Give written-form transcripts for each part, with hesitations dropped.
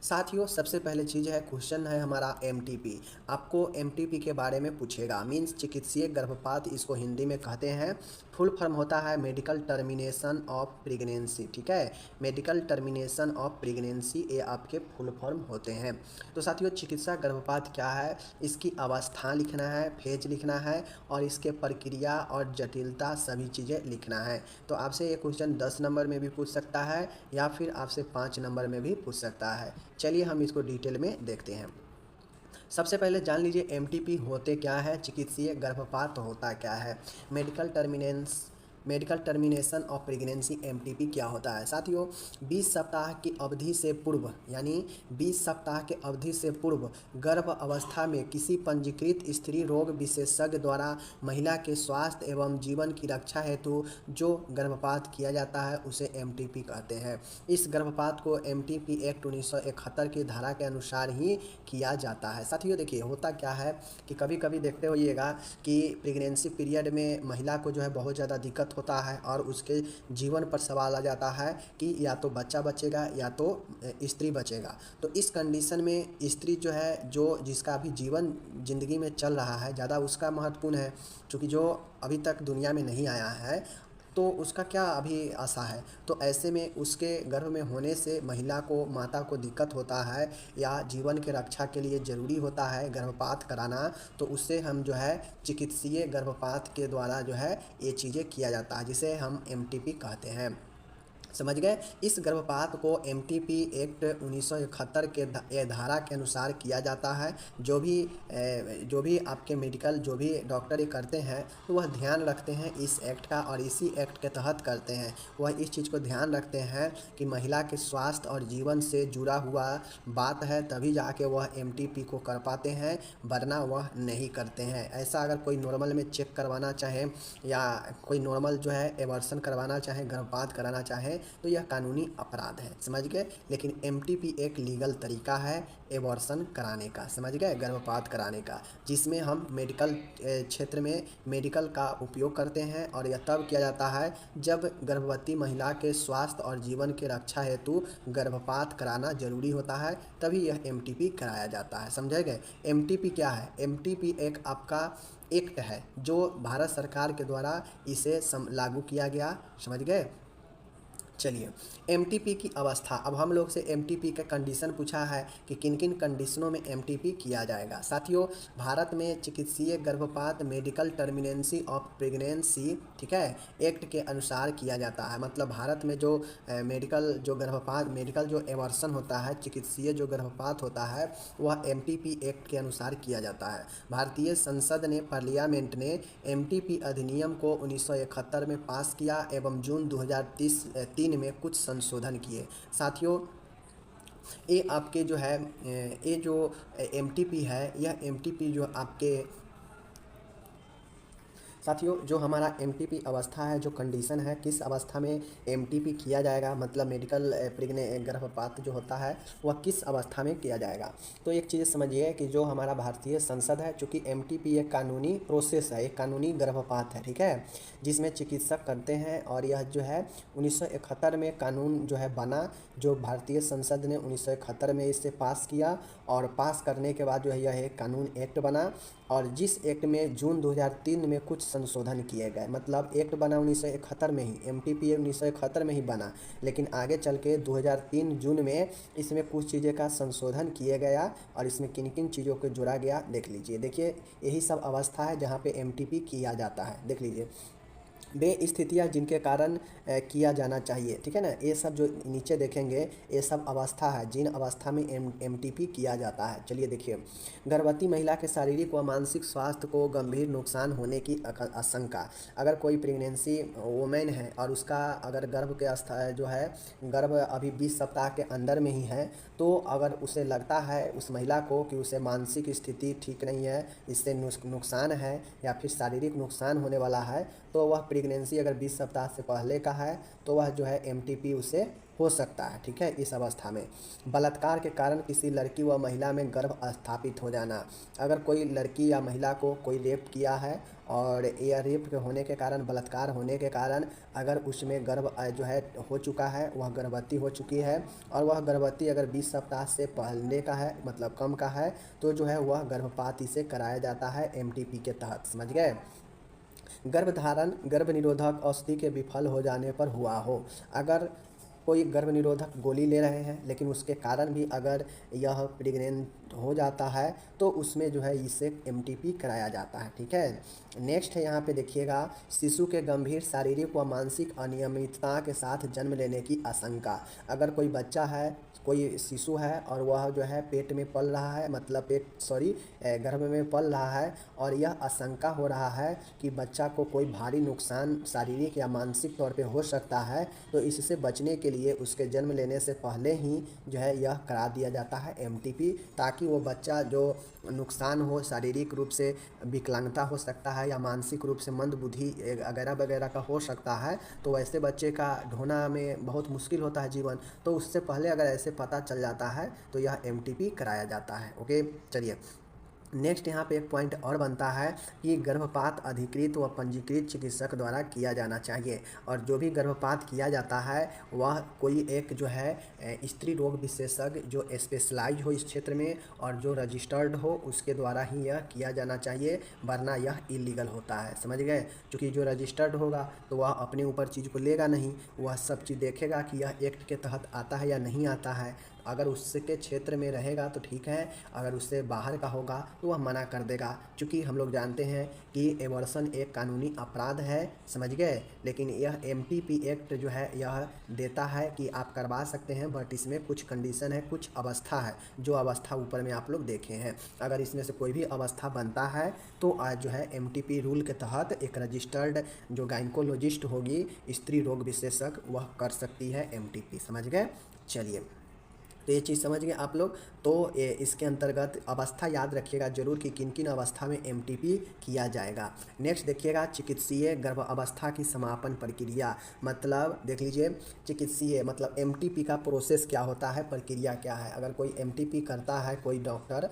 साथियों सबसे पहले चीज़ है, क्वेश्चन है हमारा एमटीपी। आपको एमटीपी के बारे में पूछेगा, मीन्स चिकित्सीय गर्भपात इसको हिंदी में कहते हैं। फुल फॉर्म होता है मेडिकल टर्मिनेशन ऑफ प्रेगनेंसी, ठीक है। मेडिकल टर्मिनेशन ऑफ प्रेगनेंसी ये आपके फुल फॉर्म होते हैं। तो साथियों चिकित्सा गर्भपात क्या है, इसकी अवस्था लिखना है, फेज लिखना है और इसके प्रक्रिया और जटिलता सभी चीज़ें लिखना है। तो आपसे ये क्वेश्चन 10 नंबर में भी पूछ सकता है या फिर आपसे 5 नंबर में भी पूछ सकता है। चलिए हम इसको डिटेल में देखते हैं। सबसे पहले जान लीजिए एमटीपी होते क्या है, चिकित्सीय गर्भपात होता क्या है। Medical termination of pregnancy MTP क्या होता है। साथियों 20 सप्ताह की अवधि से पूर्व, यानी 20 सप्ताह के अवधि से पूर्व गर्भ अवस्था में किसी पंजीकृत स्त्री रोग विशेषज्ञ द्वारा महिला के स्वास्थ्य एवं जीवन की रक्षा हेतु जो गर्भपात किया जाता है उसे एमटीपी कहते हैं। इस गर्भपात को एमटीपी एक्ट 1971 की धारा के अनुसार ही किया जाता है। साथियों देखिए होता क्या है कि कभी कभी देखते होइएगा कि प्रेगनेंसी पीरियड में महिला को जो है बहुत ज़्यादा दिक्कत होता है और उसके जीवन पर सवाल आ जाता है कि या तो बच्चा बचेगा या तो स्त्री बचेगा। तो इस कंडीशन में स्त्री जो है, जो जिसका अभी जीवन ज़िंदगी में चल रहा है, ज़्यादा उसका महत्वपूर्ण है, क्योंकि जो अभी तक दुनिया में नहीं आया है तो उसका क्या अभी आशा है। तो ऐसे में उसके गर्भ में होने से महिला को, माता को दिक्कत होता है या जीवन के रक्षा के लिए ज़रूरी होता है गर्भपात कराना, तो उससे हम जो है चिकित्सीय गर्भपात के द्वारा जो है ये चीज़ें किया जाता है, जिसे हम एमटीपी कहते हैं। समझ गए। इस गर्भपात को एमटीपी एक्ट 1971 के धारा के अनुसार किया जाता है। जो भी आपके मेडिकल जो भी डॉक्टर ये करते हैं तो वह ध्यान रखते हैं इस एक्ट का, और इसी एक्ट के तहत करते हैं। वह इस चीज़ को ध्यान रखते हैं कि महिला के स्वास्थ्य और जीवन से जुड़ा हुआ बात है, तभी जाके वह एमटीपी को कर पाते हैं, वरना वह नहीं करते हैं। ऐसा अगर कोई नॉर्मल में चेक करवाना चाहे या कोई नॉर्मल जो है एवर्सन करवाना चाहे, गर्भपात कराना चाहे, तो यह कानूनी अपराध है। समझ गए। लेकिन एमटीपी एक लीगल तरीका है एबॉर्शन कराने का, समझ गए, गर्भपात कराने का, जिसमें हम मेडिकल क्षेत्र में मेडिकल का उपयोग करते हैं। और यह तब किया जाता है जब गर्भवती महिला के स्वास्थ्य और जीवन की रक्षा हेतु गर्भपात कराना जरूरी होता है, तभी यह एमटीपी कराया जाता है। समझे गए। एमटीपी क्या है। एमटीपी एक आपका एक्ट है जो भारत सरकार के द्वारा इसे लागू किया गया। समझ गए। चलिए एमटीपी की अवस्था, अब हम लोग से एमटीपी का कंडीशन पूछा है कि किन किन कंडीशनों में एमटीपी किया जाएगा। साथियों भारत में चिकित्सीय गर्भपात मेडिकल टर्मिनेंसी ऑफ प्रेगनेंसी, ठीक है, एक्ट के अनुसार किया जाता है। मतलब भारत में जो मेडिकल जो गर्भपात, मेडिकल जो एवर्सन होता है, चिकित्सीय जो गर्भपात होता है, वह एमटीपी एक्ट के अनुसार किया जाता है। भारतीय संसद ने, पार्लियामेंट ने एमटीपी अधिनियम को 1971 में पास किया एवं जून 2003 में कुछ संशोधन किए। साथियों ये आपके जो है ये जो एमटीपी है, यह एमटीपी जो आपके साथियों जो हमारा एमटीपी अवस्था है, जो कंडीशन है, किस अवस्था में एमटीपी किया जाएगा, मतलब मेडिकल गर्भपात जो होता है वह किस अवस्था में किया जाएगा। तो एक चीज़ समझिए कि जो हमारा भारतीय संसद है, चूँकि एमटीपी एक कानूनी प्रोसेस है, एक कानूनी गर्भपात है, ठीक है, जिसमें चिकित्सक करते हैं। और यह जो है 1971 में कानून जो है बना, जो भारतीय संसद ने 1971 में इसे पास किया, और पास करने के बाद जो है यह एक कानून एक्ट बना। और जिस एक्ट में जून 2003 में कुछ संशोधन किए गए, मतलब एक्ट बना 1971 में ही, एमटीपी 1971 में ही बना, लेकिन आगे चल के 2003 जून में इसमें कुछ चीज़ें का संशोधन किया गया। और इसमें किन किन चीज़ों को जोड़ा गया देख लीजिए। देखिए यही सब अवस्था है जहाँ पे एमटीपी किया जाता है। देख लीजिए वे स्थितियाँ जिनके कारण किया जाना चाहिए, ठीक है ना। ये सब जो नीचे देखेंगे ये सब अवस्था है जिन अवस्था में एमटीपी किया जाता है। चलिए देखिए, गर्भवती महिला के शारीरिक व मानसिक स्वास्थ्य को गंभीर नुकसान होने की आशंका। अगर कोई प्रेगनेंसी वोमेन है और उसका अगर गर्भ के जो है गर्भ अभी 20 सप्ताह के अंदर में ही है, तो अगर उसे लगता है उस महिला को कि उसे मानसिक स्थिति ठीक नहीं है, इससे नुकसान है या फिर शारीरिक नुकसान होने वाला है, तो वह प्रेगनेंसी अगर 20 सप्ताह से पहले का है तो वह जो है एमटीपी उसे हो सकता है, ठीक है। इस अवस्था में बलात्कार के कारण किसी लड़की व महिला में गर्भ स्थापित हो जाना, अगर कोई लड़की या महिला को कोई रेप किया है और यह रेप के होने के कारण, बलात्कार होने के कारण अगर उसमें गर्भ जो है हो चुका है, वह गर्भवती हो चुकी है और वह गर्भवती अगर 20 सप्ताह से पहले का है, मतलब कम का है, तो जो है वह गर्भपात इसे कराया जाता है एमटीपी के तहत, समझ गए। गर्भधारण गर्भ निरोधक औषधि के विफल हो जाने पर हुआ हो, अगर कोई गर्भ निरोधक गोली ले रहे हैं लेकिन उसके कारण भी अगर यह प्रेग्नेंट हो जाता है तो उसमें जो है इसे एमटीपी कराया जाता है, ठीक है। नेक्स्ट है यहाँ पे देखिएगा, शिशु के गंभीर शारीरिक व मानसिक अनियमितता के साथ जन्म लेने की आशंका, अगर कोई बच्चा है, कोई शिशु है और वह जो है पेट में पल रहा है, मतलब गर्भ में पल रहा है और यह आशंका हो रहा है कि बच्चा को कोई भारी नुकसान शारीरिक या मानसिक तौर पे हो सकता है, तो इससे बचने के लिए उसके जन्म लेने से पहले ही जो है यह करा दिया जाता है एमटीपी, ताकि वो बच्चा जो नुकसान हो, शारीरिक रूप से विकलांगता हो सकता है या मानसिक रूप से मंदबुद्धि वगैरह वगैरह का हो सकता है, तो वैसे बच्चे का ढोना में बहुत मुश्किल होता है जीवन, तो उससे पहले अगर ऐसे पता चल जाता है तो यह एमटीपी कराया जाता है। ओके, चलिए नेक्स्ट यहाँ पे एक पॉइंट और बनता है कि गर्भपात अधिकृत व पंजीकृत चिकित्सक द्वारा किया जाना चाहिए, और जो भी गर्भपात किया जाता है वह कोई एक जो है स्त्री रोग विशेषज्ञ जो स्पेशलाइज हो इस क्षेत्र में और जो रजिस्टर्ड हो उसके द्वारा ही यह किया जाना चाहिए, वरना यह इलीगल होता है, समझ गए। क्योंकि जो रजिस्टर्ड होगा तो वह अपने ऊपर चीज़ को लेगा नहीं, वह सब चीज़ देखेगा कि यह एक्ट के तहत आता है या नहीं आता है, अगर उसके क्षेत्र में रहेगा तो ठीक है, अगर उससे बाहर का होगा तो वह मना कर देगा। क्योंकि हम लोग जानते हैं कि एबॉर्शन एक कानूनी अपराध है, समझ गए, लेकिन यह एमटीपी एक्ट जो है यह देता है कि आप करवा सकते हैं, बट इसमें कुछ कंडीशन है, कुछ अवस्था है, जो अवस्था ऊपर में आप लोग देखे हैं। अगर इसमें से कोई भी अवस्था बनता है तो आज जो है एमटीपी रूल के तहत एक रजिस्टर्ड जो गायनकोलॉजिस्ट होगी, स्त्री रोग विशेषज्ञ, वह कर सकती है एमटीपी, समझ गए। चलिए, तो ये चीज़ समझ गए आप लोग। तो इसके अंतर्गत अवस्था याद रखिएगा जरूर कि किन किन अवस्था में एमटीपी किया जाएगा। नेक्स्ट देखिएगा, चिकित्सीय गर्भ अवस्था की समापन प्रक्रिया, मतलब देख लीजिए, चिकित्सीय मतलब एमटीपी का प्रोसेस क्या होता है, प्रक्रिया क्या है। अगर कोई एमटीपी करता है, कोई डॉक्टर,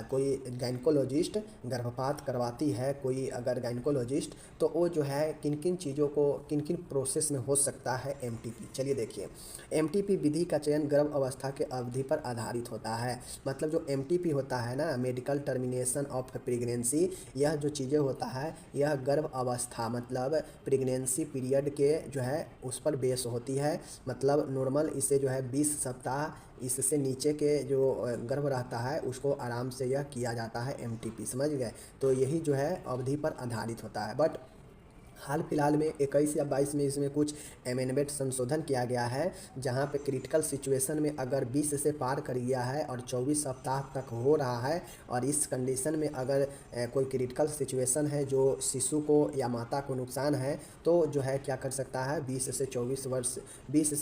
कोई गायनकोलॉजिस्ट गर्भपात करवाती है कोई अगर गायनकोलॉजिस्ट, तो वो जो है किन किन चीज़ों को, किन किन प्रोसेस में हो सकता है एमटीपी। चलिए देखिए, एमटीपी विधि का चयन गर्भ अवस्था के अवधि पर आधारित होता है, मतलब जो एमटीपी होता है ना, मेडिकल टर्मिनेशन ऑफ प्रेगनेंसी, यह जो चीज़ें होता है यह गर्भ अवस्था मतलब प्रेगनेंसी पीरियड के जो है उस पर बेस होती है। मतलब नॉर्मल इसे जो है 20 सप्ताह, इससे नीचे के जो गर्भ रहता है उसको आराम से यह किया जाता है एमटीपी, समझ गए। तो यही जो है अवधि पर आधारित होता है। बट हाल फिलहाल में 21 या 22 में इसमें कुछ अमेंडमेंट संशोधन किया गया है, जहां पे क्रिटिकल सिचुएशन में अगर 20 से पार कर गया है और 24 सप्ताह तक हो रहा है, और इस कंडीशन में अगर कोई क्रिटिकल सिचुएशन है जो शिशु को या माता को नुकसान है, तो जो है क्या कर सकता है, 20 से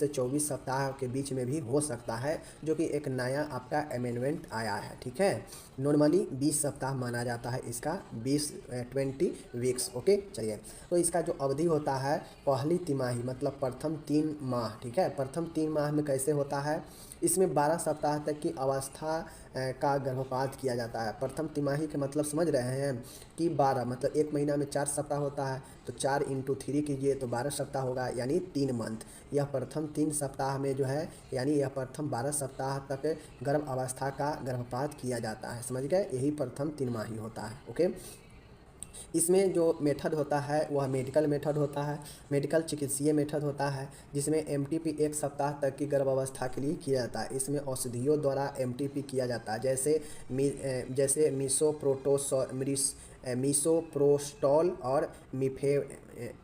24 सप्ताह के बीच में भी हो सकता है, जो कि एक नया आपका अमेंडमेंट आया है, ठीक है। नॉर्मली 20 सप्ताह माना जाता है इसका, 20 वीक्स। ओके, चलिए, तो इसका जो अवधि होता है पहली तिमाही मतलब प्रथम 3 माह, ठीक है। प्रथम 3 माह में कैसे होता है, इसमें 12 सप्ताह तक की अवस्था का गर्भपात किया जाता है। प्रथम तिमाही के मतलब समझ रहे हैं कि 12 मतलब एक महीना में 4 सप्ताह होता है, तो 4 इंटू 3 कीजिए तो 12 सप्ताह होगा, यानी 3 मंथ। यह प्रथम 3 सप्ताह में जो है, यानी यह प्रथम 12 सप्ताह तक गर्भ अवस्था का गर्भपात किया जाता है, समझ गए। यही प्रथम 3 माही होता है। ओके, इसमें जो मेथड होता है वह मेडिकल मेथड होता है, मेडिकल चिकित्सीय मेथड होता है, जिसमें एमटीपी 1 सप्ताह तक की गर्भावस्था के लिए किया जाता है। इसमें औषधियों द्वारा एमटीपी किया जाता है, जैसे मीसोप्रोस्टॉल और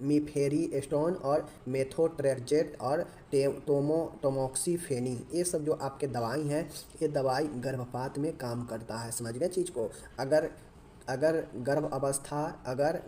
मिफेरिस्टोन और मेथोट्रेक्सेट और टोमोक्सीफेनी, ये सब जो आपके दवाई हैं, ये दवाई गर्भपात में काम करता है, समझ गए चीज़ को। अगर गर्भ अवस्था,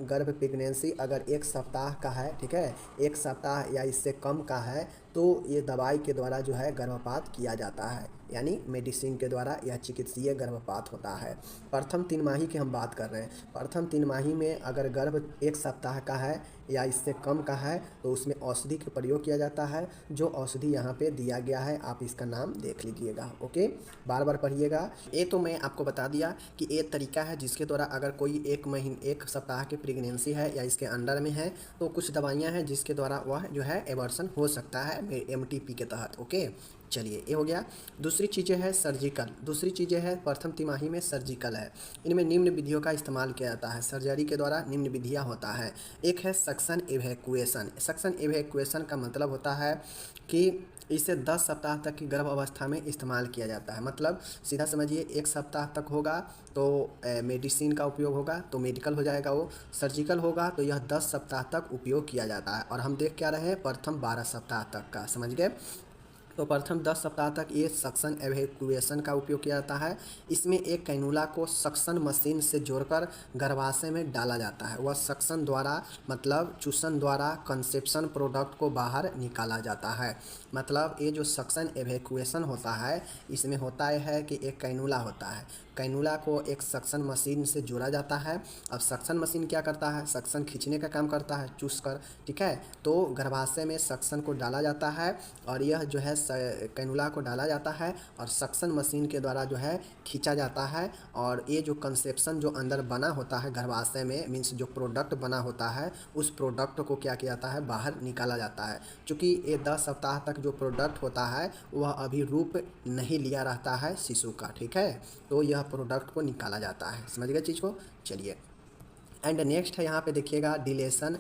गर्भ प्रेगनेंसी अगर 1 सप्ताह का है, ठीक है, 1 सप्ताह या इससे कम का है, तो ये दवाई के द्वारा जो है गर्भपात किया जाता है, यानी मेडिसिन के द्वारा यह चिकित्सीय गर्भपात होता है। प्रथम तिमाही की हम बात कर रहे हैं। प्रथम तिमाही में अगर गर्भ 1 सप्ताह का है या इससे कम का है तो उसमें औषधि का प्रयोग किया जाता है। जो औषधि यहाँ पे दिया गया है आप इसका नाम देख लीजिएगा, ओके, बार बार पढ़िएगा। ये तो मैं आपको बता दिया कि एक तरीका है जिसके द्वारा अगर कोई 1 सप्ताह की प्रेगनेंसी है या इसके अंडर में है तो कुछ दवाइयाँ हैं जिसके द्वारा वह जो है एबॉर्शन हो सकता है MTP के तहत, ओके। चलिए ये हो गया। दूसरी चीज़ें है सर्जिकल। दूसरी चीज़ें है प्रथम तिमाही में सर्जिकल है। इनमें निम्न विधियों का इस्तेमाल किया जाता है। सर्जरी के द्वारा निम्न विधियाँ होता है। एक है सक्शन एवैक्यूएशन। सक्शन एवैक्यूएशन का मतलब होता है कि इसे 10 सप्ताह तक की गर्भ अवस्था में इस्तेमाल किया जाता है। मतलब सीधा समझिए 1 सप्ताह तक होगा तो मेडिसिन का उपयोग होगा तो मेडिकल हो जाएगा वो। सर्जिकल होगा तो यह 10 सप्ताह तक उपयोग किया जाता है। और हम देख क्या रहे हैं, प्रथम 12 सप्ताह तक का, समझ गए। तो प्रथम 10 सप्ताह तक ये सक्शन एवैक्यूएशन का उपयोग किया जाता है। इसमें एक कैनुला को सक्शन मशीन से जोड़कर गर्भाशय में डाला जाता है। वह सक्शन द्वारा मतलब चूसन द्वारा कंसेप्शन प्रोडक्ट को बाहर निकाला जाता है। मतलब ये जो सक्शन एवैक्यूएशन होता है इसमें होता है कि एक कैनुला होता है। कैनुला को एक सक्शन मशीन से जोड़ा जाता है। अब सक्शन मशीन क्या करता है, सक्शन खींचने का काम करता है चूस कर, ठीक है। तो गर्भाशय में सक्शन को डाला जाता है और यह जो है कैनुला को डाला जाता है और सक्शन मशीन के द्वारा जो है खींचा जाता है। और ये जो कंसेप्शन जो अंदर बना होता है गर्भाशय में, मीन्स जो प्रोडक्ट बना होता है उस प्रोडक्ट को क्या किया जाता है, बाहर निकाला जाता है। क्योंकि ये 10 सप्ताह तक जो प्रोडक्ट होता है वह अभी रूप नहीं लिया रहता है शिशु का, ठीक है। तो यह प्रोडक्ट को निकाला जाता है, समझ गए चीज़ को। चलिए एंड नेक्स्ट है यहाँ पे देखिएगा डिलेशन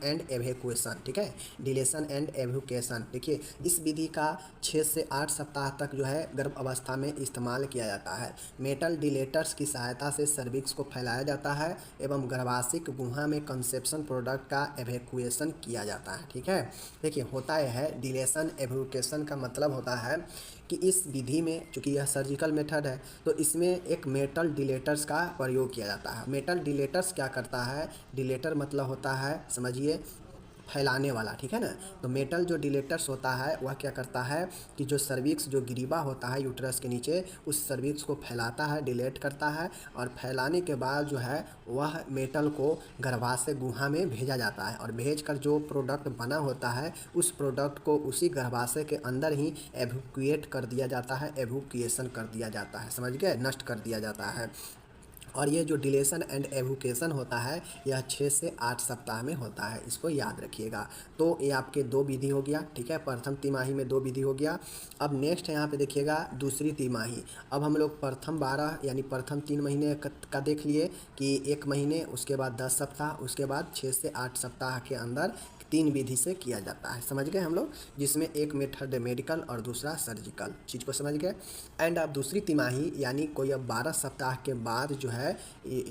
एंड एवैक्यूएशन, ठीक है। डिलेशन एंड एवैक्यूएशन, देखिए इस विधि का 6 से 8 सप्ताह तक जो है गर्भ अवस्था में इस्तेमाल किया जाता है। मेटल डिलेटर्स की सहायता से सर्विक्स को फैलाया जाता है एवं गर्भाशय गुहा में कंसेप्शन प्रोडक्ट का एवैक्यूएशन किया जाता है, ठीक है। देखिए होता है डिलेशन एवैक्यूएशन का मतलब होता है कि इस विधि में चूँकि यह सर्जिकल मेथड है तो इसमें एक मेटल डिलेटर्स का प्रयोग किया जाता है। मेटल डिलेटर्स क्या करता है, डिलेटर मतलब होता है समझिए फैलाने वाला, ठीक है ना। तो मेटल जो डिलेटर्स होता है वह क्या करता है कि जो सर्विक्स जो ग्रीवा होता है यूट्रस के नीचे उस सर्विक्स को फैलाता है, डिलेट करता है और फैलाने के बाद जो है वह मेटल को गर्भाशय गुहा में भेजा जाता है और भेजकर जो प्रोडक्ट बना होता है उस प्रोडक्ट को उसी गर्भाशय के अंदर ही एवैक्यूएट कर दिया जाता है, एवैक्यूएशन कर दिया जाता है, समझ गए, नष्ट कर दिया जाता है। और ये जो डिलेशन एंड एवैक्यूएशन होता है यह 6 से 8 सप्ताह में होता है, इसको याद रखिएगा। तो ये आपके 2 विधि हो गया, ठीक है। प्रथम तिमाही में 2 विधि हो गया। अब नेक्स्ट है यहाँ पे देखिएगा दूसरी तिमाही। अब हम लोग प्रथम 12 यानी प्रथम 3 महीने का देख लिए कि 1 महीने, उसके बाद 10 सप्ताह, उसके बाद 6 से 8 सप्ताह के अंदर 3 विधि से किया जाता है, समझ गए हम लोग, जिसमें एक मेथड मेडिकल और दूसरा सर्जिकल, चीज़ को समझ गए। एंड अब दूसरी तिमाही यानी कोई अब 12 सप्ताह के बाद जो है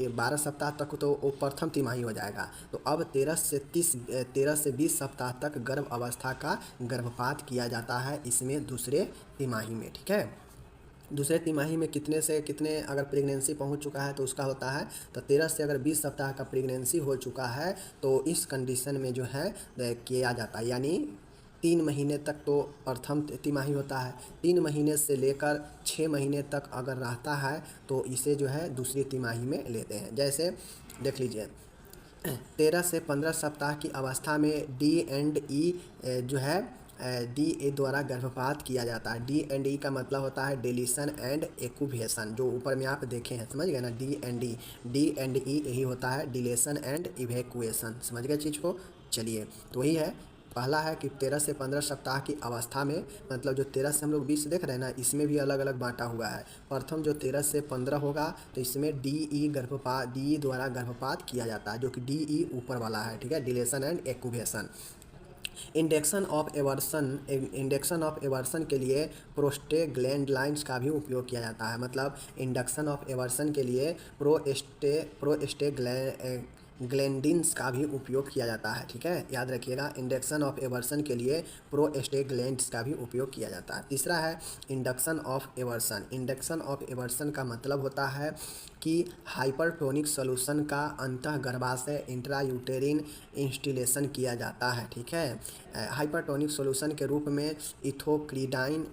12 सप्ताह तक तो वो प्रथम तिमाही हो जाएगा। तो अब 13 से 20 सप्ताह तक गर्भ अवस्था का गर्भपात किया जाता है इसमें दूसरे तिमाही में, ठीक है। दूसरे तिमाही में कितने से कितने अगर प्रेगनेंसी पहुंच चुका है तो उसका होता है, तो 13 से अगर 20 सप्ताह का प्रेगनेंसी हो चुका है तो इस कंडीशन में जो है किया जाता है। यानी 3 महीने तक तो प्रथम तिमाही होता है, 3 महीने से लेकर 6 महीने तक अगर रहता है तो इसे जो है दूसरी तिमाही में लेते हैं। जैसे देख लीजिए 13 से 15 सप्ताह की अवस्था में D&E जो है डी द्वारा गर्भपात किया जाता है। D&E का मतलब होता है डिलीशन एंड एक्यूवेशन, जो ऊपर में आप देखे हैं, समझ गए ना। D&E यही होता है डिलेशन एंड इवैक्यूएशन, समझ गए चीज़ को। चलिए तो वही है, पहला है कि 13 से 15 सप्ताह की अवस्था में, मतलब जो 13 से हम लोग 20 देख रहे हैं ना, इसमें भी अलग अलग बांटा हुआ है। प्रथम जो 13 से 15 होगा तो इसमें DE द्वारा गर्भपात किया जाता है, जो कि DE ऊपर वाला है, ठीक है, dilation and evacuation. Induction of abortion के लिए प्रोस्टेग्लैंडलाइंस का भी उपयोग किया जाता है। मतलब इंडक्शन ऑफ एवर्सन के लिए प्रोस्टेग्लैंडिन्स का भी उपयोग किया जाता है, ठीक है, याद रखिएगा। इंडक्शन ऑफ एवर्सन के लिए प्रोस्टेग्लैंड्स का भी उपयोग किया जाता है। तीसरा है induction of aversion. Induction of aversion का मतलब होता है कि हाइपरटोनिक सॉल्यूशन का अंतः गर्भाशय इंट्रायूटेरिन इंस्टिलेशन किया जाता है। ठीक है, हाइपरटोनिक सॉल्यूशन के रूप में इथोक्रीडाइन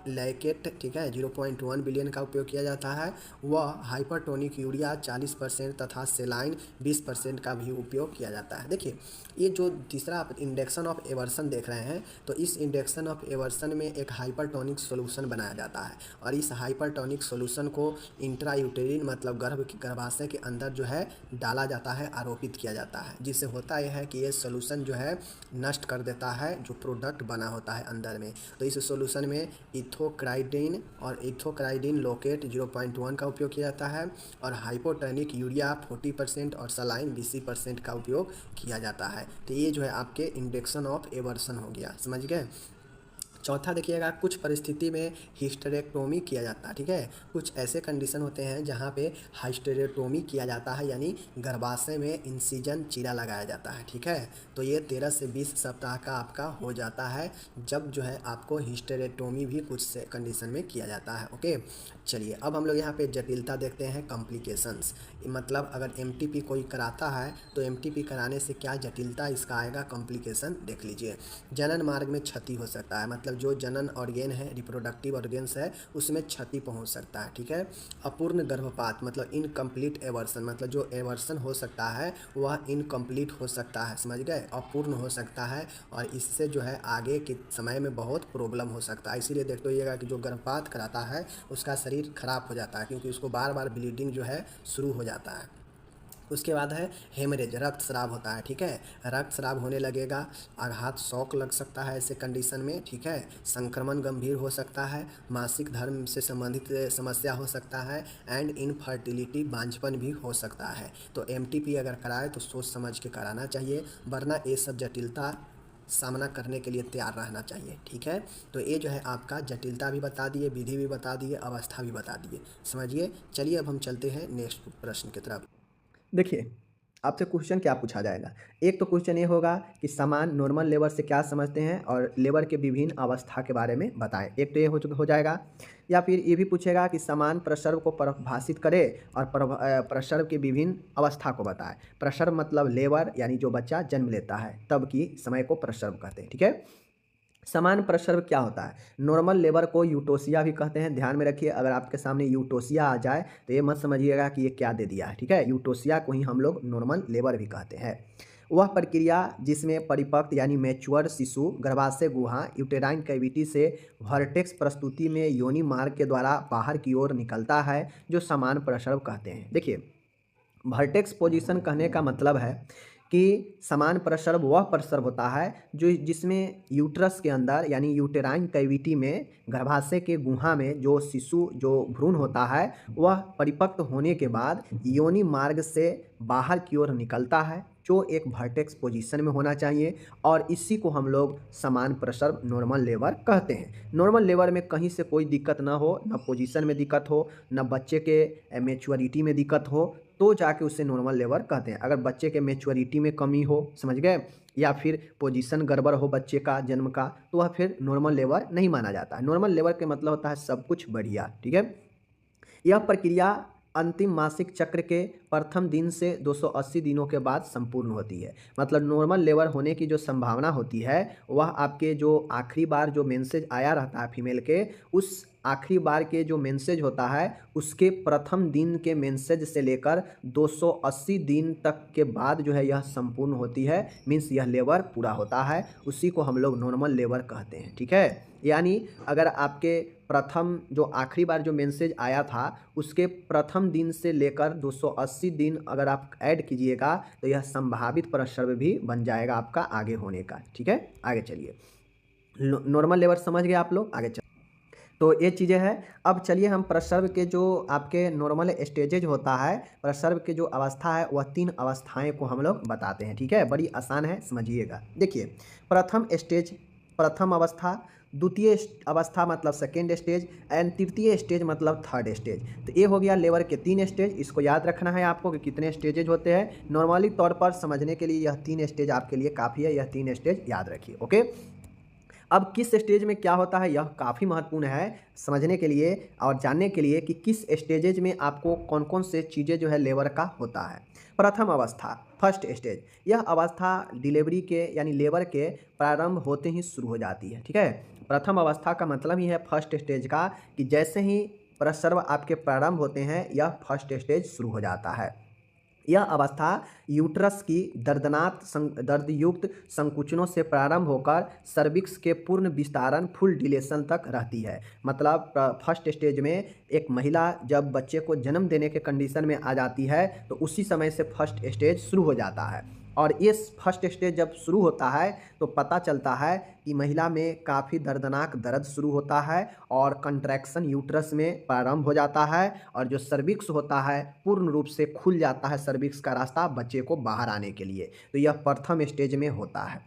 लैकेट, ठीक है, 0.1 बिलियन का उपयोग किया जाता है। वह हाइपरटोनिक यूरिया 40% तथा सेलाइन 20% का भी उपयोग किया जाता है। देखिए, ये जो तीसरा आप इंडक्शन ऑफ एवर्सन देख रहे हैं, तो इस इंडक्शन ऑफ एवर्सन में एक हाइपरटोनिक सॉल्यूशन बनाया जाता है और इस हाइपरटोनिक सॉल्यूशन को इंट्रायूटेरिन मतलब गर्भाशय के अंदर जो है डाला जाता है, आरोपित किया जाता है, जिससे होता यह है कि ये सॉल्यूशन जो है नष्ट कर देता है जो प्रोडक्ट बना होता है अंदर में। तो इस सॉल्यूशन में इथोक्राइडिन और इथोक्राइडिन लोकेट 0.1 का उपयोग किया जाता है और हाइपोटोनिक यूरिया 40% और सलाइन 20% का उपयोग किया जाता है। तो ये जो है आपके इंडक्शन ऑफ एवर्सन हो गया, समझ गए। चौथा देखिएगा, कुछ परिस्थिति में हिस्टेरेक्टोमी किया जाता है। ठीक है, कुछ ऐसे कंडीशन होते हैं जहाँ पे हिस्टेरेक्टोमी किया जाता है, यानी गर्भाशय में इंसिजन चीरा लगाया जाता है। ठीक है, तो ये 13 से 20 सप्ताह का आपका हो जाता है जब जो है आपको हिस्टेरेक्टोमी भी कुछ से कंडीशन में किया जाता है। ओके, चलिए अब हम लोग यहाँ पे जटिलता देखते हैं, कॉम्प्लिकेशंस। मतलब अगर एमटीपी कोई कराता है तो एमटीपी कराने से क्या जटिलता इसका आएगा, कॉम्प्लिकेशन देख लीजिए। जनन मार्ग में क्षति हो सकता है, मतलब जो जनन ऑर्गेन है, रिप्रोडक्टिव ऑर्गेन्स है, उसमें क्षति पहुंच सकता है। ठीक है, अपूर्ण गर्भपात मतलब इनकम्प्लीट एवर्सन, मतलब जो एवर्सन हो सकता है वह इनकम्प्लीट हो सकता है, समझ गए, अपूर्ण हो सकता है और इससे जो है आगे के समय में बहुत प्रॉब्लम हो सकता है। इसीलिए देखते होइएगा कि जो गर्भपात कराता है उसका शरीर खराब हो जाता है, क्योंकि उसको बार बार ब्लीडिंग जो है शुरू हो जाता है। उसके बाद है हेमरेज, रक्तस्राव होता है। ठीक है, रक्तस्राव होने लगेगा, आघात शॉक लग सकता है ऐसे कंडीशन में। ठीक है, संक्रमण गंभीर हो सकता है, मासिक धर्म से संबंधित समस्या हो सकता है एंड इनफर्टिलिटी, बांझपन भी हो सकता है। तो एमटीपी अगर कराए तो सोच समझ के कराना चाहिए, वरना ये सब जटिलता सामना करने के लिए तैयार रहना चाहिए। ठीक है, तो ये जो है आपका जटिलता भी बता दिए, विधि भी बता दिए, अवस्था भी बता दिए, समझिए। चलिए अब हम चलते हैं नेक्स्ट प्रश्न की तरफ। देखिए, आपसे क्वेश्चन क्या पूछा जाएगा। एक तो क्वेश्चन ये होगा कि समान नॉर्मल लेबर से क्या समझते हैं और लेबर के विभिन्न अवस्था के बारे में बताएं। एक तो ये हो जाएगा, या फिर ये भी पूछेगा कि समान प्रसर्व को परिभाषित करे और प्रसर्व की विभिन्न अवस्था को बताएं। प्रसर्व मतलब लेबर, यानी जो बच्चा जन्म लेता है तब की समय को प्रसर्व कहते हैं। ठीक है, समान प्रसर्व क्या होता है, नॉर्मल लेबर को यूटोसिया भी कहते हैं। ध्यान में रखिए, अगर आपके सामने यूटोसिया आ जाए तो ये मत समझिएगा कि ये क्या दे दिया है। ठीक है, यूटोसिया को ही हम लोग नॉर्मल लेबर भी कहते हैं। वह प्रक्रिया जिसमें परिपक्व यानी मैच्योर शिशु गर्भाशय गुहा यूटेराइन कैविटी से वर्टेक्स प्रस्तुति में योनि मार्ग के द्वारा बाहर की ओर निकलता है, जो समान प्रसर्व कहते हैं। देखिए, वर्टेक्स पोजीशन कहने का मतलब है कि समान प्रसर्व वह प्रसर्व होता है जो जिसमें यूट्रस के अंदर यानी यूटेराइन कैविटी में गर्भाशय के गुहा में जो शिशु जो भ्रूण होता है वह परिपक्व होने के बाद योनि मार्ग से बाहर की ओर निकलता है, जो एक वर्टेक्स पोजीशन में होना चाहिए और इसी को हम लोग समान प्रसर्व नॉर्मल लेबर कहते हैं। नॉर्मल लेबर में कहीं से कोई दिक्कत ना हो, ना पोजीशन में दिक्कत हो, ना बच्चे के मैच्योरिटी में दिक्कत हो, तो जाके उसे नॉर्मल लेबर कहते हैं। अगर बच्चे के मैच्योरिटी में कमी हो, समझ गए, या फिर पोजीशन गड़बड़ हो बच्चे का जन्म का, तो वह फिर नॉर्मल लेबर नहीं माना जाता है। नॉर्मल लेबर के मतलब होता है सब कुछ बढ़िया। ठीक है, यह प्रक्रिया अंतिम मासिक चक्र के प्रथम दिन से 280 दिनों के बाद संपूर्ण होती है। मतलब नॉर्मल लेबर होने की जो संभावना होती है वह आपके जो आखिरी बार जो मेंसेज आया रहता है फीमेल के, उस आखिरी बार के जो मेंसेज होता है उसके प्रथम दिन के मेंसेज से लेकर 280 दिन तक के बाद जो है यह संपूर्ण होती है। मीन्स यह लेबर पूरा होता है, उसी को हम लोग नॉर्मल लेबर कहते हैं। ठीक है, यानी अगर आपके प्रथम जो आखिरी बार जो मेंसेज आया था उसके प्रथम दिन से लेकर 280 दिन अगर आप ऐड कीजिएगा तो यह संभावित प्रसर्व भी बन जाएगा आपका आगे होने का। ठीक है, आगे चलिए, नॉर्मल लेबर समझ गए आप लोग, आगे चलिए। तो ये चीज़ें हैं। अब चलिए हम प्रसर्व के जो आपके नॉर्मल स्टेजेज होता है, प्रसर्व के जो अवस्था है वह 3 अवस्थाएं को हम लोग बताते हैं। ठीक है, बड़ी आसान है, समझिएगा। देखिए, प्रथम स्टेज प्रथम अवस्था, द्वितीय अवस्था मतलब सेकेंड स्टेज एंड तृतीय स्टेज मतलब थर्ड स्टेज। तो ये हो गया लेबर के 3 स्टेज। इसको याद रखना है आपको कि कितने स्टेजेज होते हैं। नॉर्मली तौर पर समझने के लिए यह 3 स्टेज आपके लिए काफ़ी है, यह 3 स्टेज याद रखिए। ओके, अब किस स्टेज में क्या होता है, यह काफ़ी महत्वपूर्ण है समझने के लिए और जानने के लिए कि किस स्टेजेज में आपको कौन कौन से चीज़ें जो है लेबर का होता है। प्रथम अवस्था, फर्स्ट स्टेज, यह अवस्था डिलीवरी के यानी लेबर के प्रारंभ होते ही शुरू हो जाती है। ठीक है, प्रथम अवस्था का मतलब ही है फर्स्ट स्टेज का, कि जैसे ही प्रसव आपके प्रारंभ होते हैं यह फर्स्ट स्टेज शुरू हो जाता है। यह अवस्था यूट्रस की दर्दयुक्त संकुचनों से प्रारंभ होकर सर्विक्स के पूर्ण विस्तारण फुल डिलेशन तक रहती है। मतलब फर्स्ट स्टेज में एक महिला जब बच्चे को जन्म देने के कंडीशन में आ जाती है तो उसी समय से फर्स्ट स्टेज शुरू हो जाता है। और इस फर्स्ट स्टेज जब शुरू होता है तो पता चलता है कि महिला में काफ़ी दर्दनाक दर्द शुरू होता है और कंट्रैक्शन यूट्रस में प्रारंभ हो जाता है, और जो सर्विक्स होता है पूर्ण रूप से खुल जाता है, सर्विक्स का रास्ता बच्चे को बाहर आने के लिए। तो यह प्रथम स्टेज में होता है।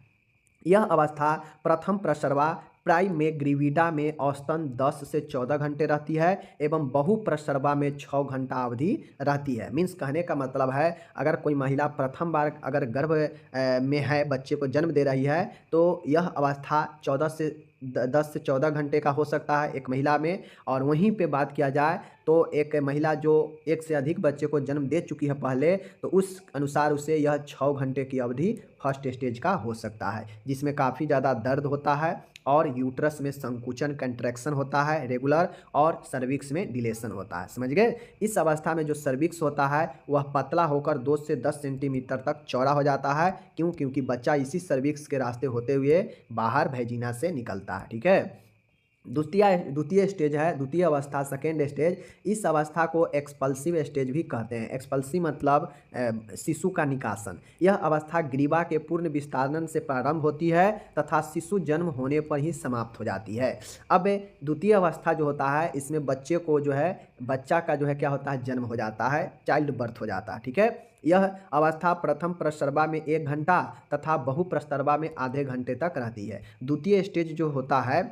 यह अवस्था प्रथम प्रसरवा प्राइमेग्रीविडा में औसतन 10 से 14 घंटे रहती है एवं बहुप्रसरवा में 6 घंटा अवधि रहती है। मीन्स कहने का मतलब है अगर कोई महिला प्रथम बार अगर गर्भ में है, बच्चे को जन्म दे रही है, तो यह अवस्था 10 से 14 घंटे का हो सकता है एक महिला में। और वहीं पे बात किया जाए तो एक महिला जो एक से अधिक बच्चे को जन्म दे चुकी है पहले, तो उस अनुसार उसे यह 6 घंटे की अवधि फर्स्ट स्टेज का हो सकता है, जिसमें काफ़ी ज़्यादा दर्द होता है और यूट्रस में संकुचन कंट्रैक्शन होता है रेगुलर, और सर्विक्स में डिलेशन होता है। समझ गए? इस अवस्था में जो सर्विक्स होता है वह पतला होकर 2 से 10 सेंटीमीटर तक चौड़ा हो जाता है। क्यों? क्योंकि बच्चा इसी सर्विक्स के रास्ते होते हुए बाहर वैजिना से निकलता है। ठीक है, द्वितीय स्टेज है, द्वितीय अवस्था सेकेंड स्टेज। इस अवस्था को एक्सपल्सिव स्टेज भी कहते हैं। एक्सपल्सिव मतलब शिशु का निकासन। यह अवस्था ग्रीवा के पूर्ण विस्तारण से प्रारंभ होती है तथा शिशु जन्म होने पर ही समाप्त हो जाती है। अब द्वितीय अवस्था जो होता है इसमें बच्चे को जो है, बच्चा का जो है क्या होता है, जन्म हो जाता है, चाइल्ड बर्थ हो जाता है। ठीक है, यह अवस्था प्रथम प्रसरवा में 1 घंटा तथा बहुप्रसरवा में आधे घंटे तक रहती है। द्वितीय स्टेज जो होता है,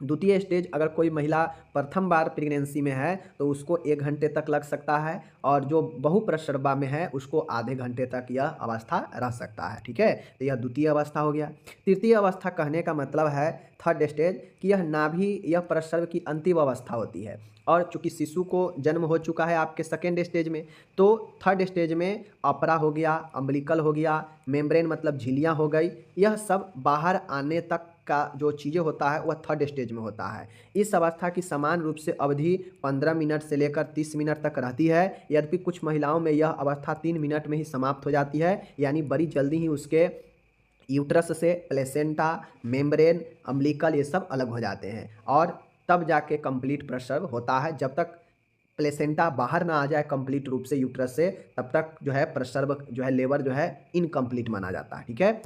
द्वितीय स्टेज अगर कोई महिला प्रथम बार प्रेगनेंसी में है तो उसको 1 घंटे तक लग सकता है, और जो बहुप्रसरवा में है उसको आधे घंटे तक यह अवस्था रह सकता है। ठीक है, तो यह द्वितीय अवस्था हो गया। तृतीय अवस्था कहने का मतलब है थर्ड स्टेज, कि यह नाभि, यह प्रसव की अंतिम अवस्था होती है। और चूंकि शिशु को जन्म हो चुका है आपके सेकेंड स्टेज में, तो थर्ड स्टेज में अपरा हो गया, अम्बिलिकल हो गया, मेम्ब्रेन मतलब झिल्लियाँ हो गई, यह सब बाहर आने तक का जो चीज़ें होता है वह थर्ड स्टेज में होता है। इस अवस्था की समान रूप से अवधि 15 मिनट से लेकर 30 मिनट तक रहती है। यद्यपि कुछ महिलाओं में यह अवस्था 3 मिनट में ही समाप्त हो जाती है, यानी बड़ी जल्दी ही उसके यूट्रस से प्लेसेंटा, मेम्ब्रेन, अम्बिलिकल ये सब अलग हो जाते हैं, और तब जाके कंप्लीट प्रसव होता है। जब तक प्लेसेंटा बाहर ना आ जाए कंप्लीट रूप से यूट्रस से, तब तक जो है प्रसव जो है लेबर जो है इनकम्प्लीट माना जाता है। ठीक है,